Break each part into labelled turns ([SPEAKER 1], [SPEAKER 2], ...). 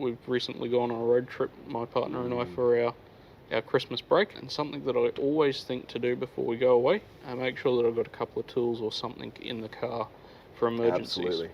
[SPEAKER 1] we've recently gone on a road trip, my partner and I, for our Christmas break, and something that I always think to do before we go away, I make sure that I've got a couple of tools or something in the car for emergencies.
[SPEAKER 2] Absolutely.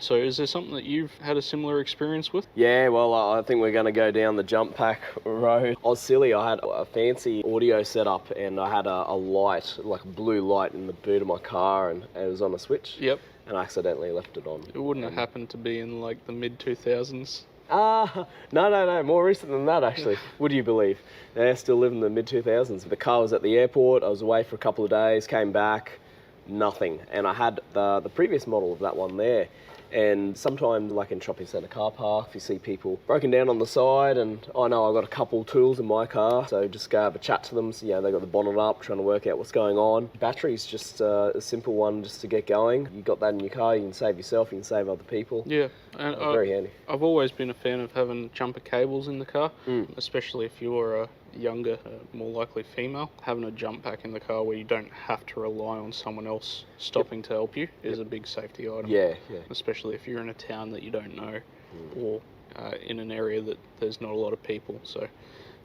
[SPEAKER 1] So is there something that you've had a similar experience with?
[SPEAKER 2] Yeah, well, I think we're going to go down the jump pack road. I was silly. I had a fancy audio setup, and I had a light, like a blue light in the boot of my car, and it was on a switch.
[SPEAKER 1] Yep.
[SPEAKER 2] And I accidentally left it on.
[SPEAKER 1] It wouldn't have happened to be in like the mid-2000s.
[SPEAKER 2] No, more recent than that, actually. Would you believe? I still live in the mid-2000s. The car was at the airport, I was away for a couple of days, came back, nothing. And I had the previous model of that one there. And sometimes, like in shopping centre car park, you see people broken down on the side, and I know I've got a couple tools in my car, so just go have a chat to them. So, they got the bonnet up, trying to work out what's going on. Battery's just a simple one just to get going. You got that in your car, you can save yourself, you can save other people.
[SPEAKER 1] Yeah, and
[SPEAKER 2] very handy.
[SPEAKER 1] I've always been a fan of having jumper cables in the car, especially if you're a younger, more likely female. Having a jump pack in the car where you don't have to rely on someone else stopping to help you is a big safety item.
[SPEAKER 2] Yeah.
[SPEAKER 1] Especially if you're in a town that you don't know or in an area that there's not a lot of people. So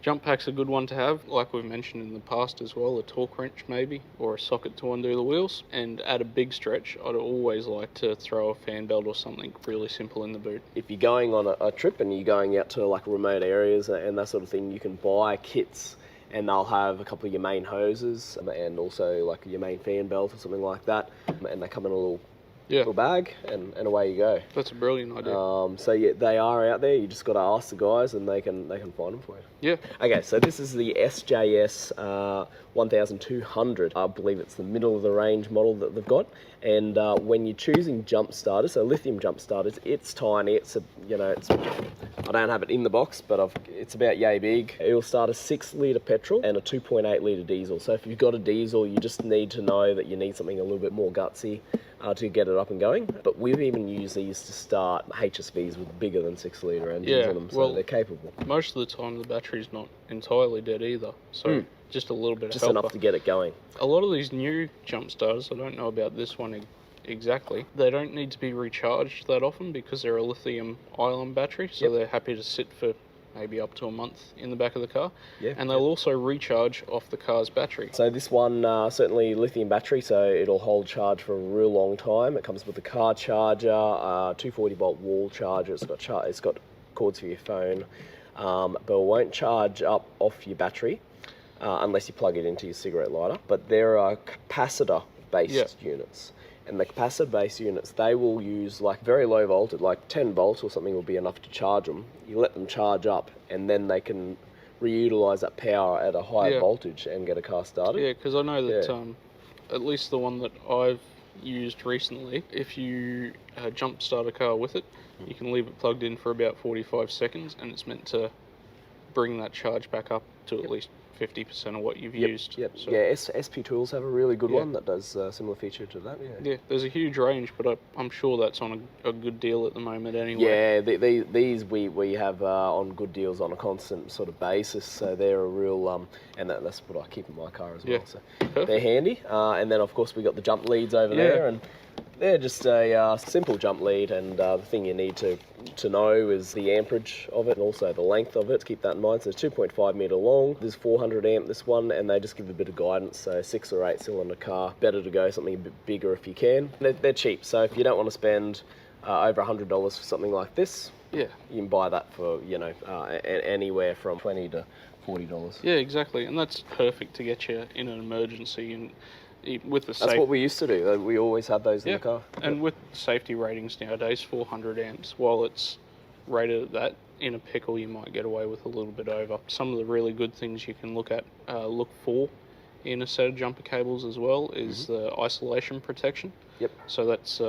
[SPEAKER 1] jump pack's a good one to have, like we've mentioned in the past as well, a torque wrench maybe, or a socket to undo the wheels. And at a big stretch, I'd always like to throw a fan belt or something really simple in the boot.
[SPEAKER 2] If you're going on a trip and you're going out to like remote areas and that sort of thing, you can buy kits, and they'll have a couple of your main hoses and also like your main fan belt or something like that, and they come in a little bag, and away you go.
[SPEAKER 1] That's a brilliant idea.
[SPEAKER 2] So yeah, they are out there. You just got to ask the guys, and they can find them for you.
[SPEAKER 1] Yeah.
[SPEAKER 2] Okay, so this is the SJS 1200. I believe it's the middle of the range model that they've got. And when you're choosing jump starters, so lithium jump starters, it's tiny. It's I don't have it in the box, but it's about yay big. It will start a 6-litre petrol and a 2.8-litre diesel. So if you've got a diesel, you just need to know that you need something a little bit more gutsy to get it up and going. But we've even used these to start HSVs with bigger than 6-litre engines on them, so they're capable.
[SPEAKER 1] Most of the time the battery's not entirely dead either, so just a little bit
[SPEAKER 2] just
[SPEAKER 1] of helper.
[SPEAKER 2] Enough to get it going.
[SPEAKER 1] A lot of these new jump starters, I don't know about this one exactly, they don't need to be recharged that often because they're a lithium-ion battery, so they're happy to sit for maybe up to a month in the back of the car. And they'll also recharge off the car's battery. So
[SPEAKER 2] this one, certainly lithium battery, so it'll hold charge for a real long time. It comes with a car charger, 240-volt wall charger. It's got cords for your phone, but it won't charge up off your battery unless you plug it into your cigarette lighter. But there are capacitor-based units. And the capacitor-based units, they will use like very low voltage, like 10 volts or something will be enough to charge them. You let them charge up, and then they can reutilise that power at a higher voltage and get a car started.
[SPEAKER 1] Yeah, because I know that at least the one that I've used recently, if you jump start a car with it, you can leave it plugged in for about 45 seconds, and it's meant to bring that charge back up to at least 50% of what you've used.
[SPEAKER 2] So, SP Tools have a really good one that does a similar feature to that.
[SPEAKER 1] Yeah, there's a huge range, but I'm sure that's on a good deal at the moment anyway.
[SPEAKER 2] Yeah, these we have on good deals on a constant sort of basis, so they're a real, and that's what I keep in my car as well. So they're handy. And then of course we got the jump leads over there, and they're just a simple jump lead, and the thing you need to know is the amperage of it and also the length of it. Keep that in mind. So it's 2.5 metre long. There's 400 amp this one, and they just give a bit of guidance. So 6 or 8 cylinder car, better to go something a bit bigger if you can. They're cheap, so if you don't want to spend over $100 for something like this, you can buy that for anywhere from $20 to $40.
[SPEAKER 1] Yeah, exactly, and that's perfect to get you in an emergency and. With the
[SPEAKER 2] That's what we used to do. We always had those in the car.
[SPEAKER 1] And with safety ratings nowadays, 400 amps, while it's rated at that, in a pickle you might get away with a little bit over. Some of the really good things you can look for in a set of jumper cables as well is the isolation protection. So that's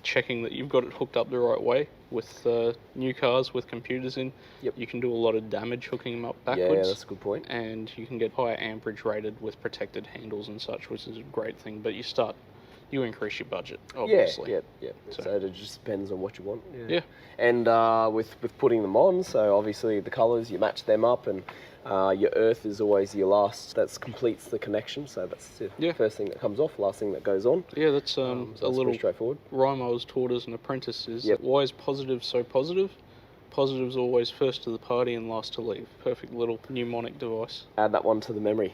[SPEAKER 1] checking that you've got it hooked up the right way. With new cars with computers in, you can do a lot of damage hooking them up backwards.
[SPEAKER 2] Yeah, that's a good point.
[SPEAKER 1] And you can get higher amperage rated with protected handles and such, which is a great thing. But you increase your budget, obviously.
[SPEAKER 2] So it just depends on what you want. And with putting them on, so obviously the colours, you match them up, and your earth is always your last. That completes the connection, so that's the first thing that comes off, last thing that goes on.
[SPEAKER 1] Yeah, that's so
[SPEAKER 2] a little straightforward
[SPEAKER 1] rhyme I was taught as an apprentice is why is positive so positive? Positives always first to the party and last to leave. Perfect little mnemonic device.
[SPEAKER 2] Add that one to the memory.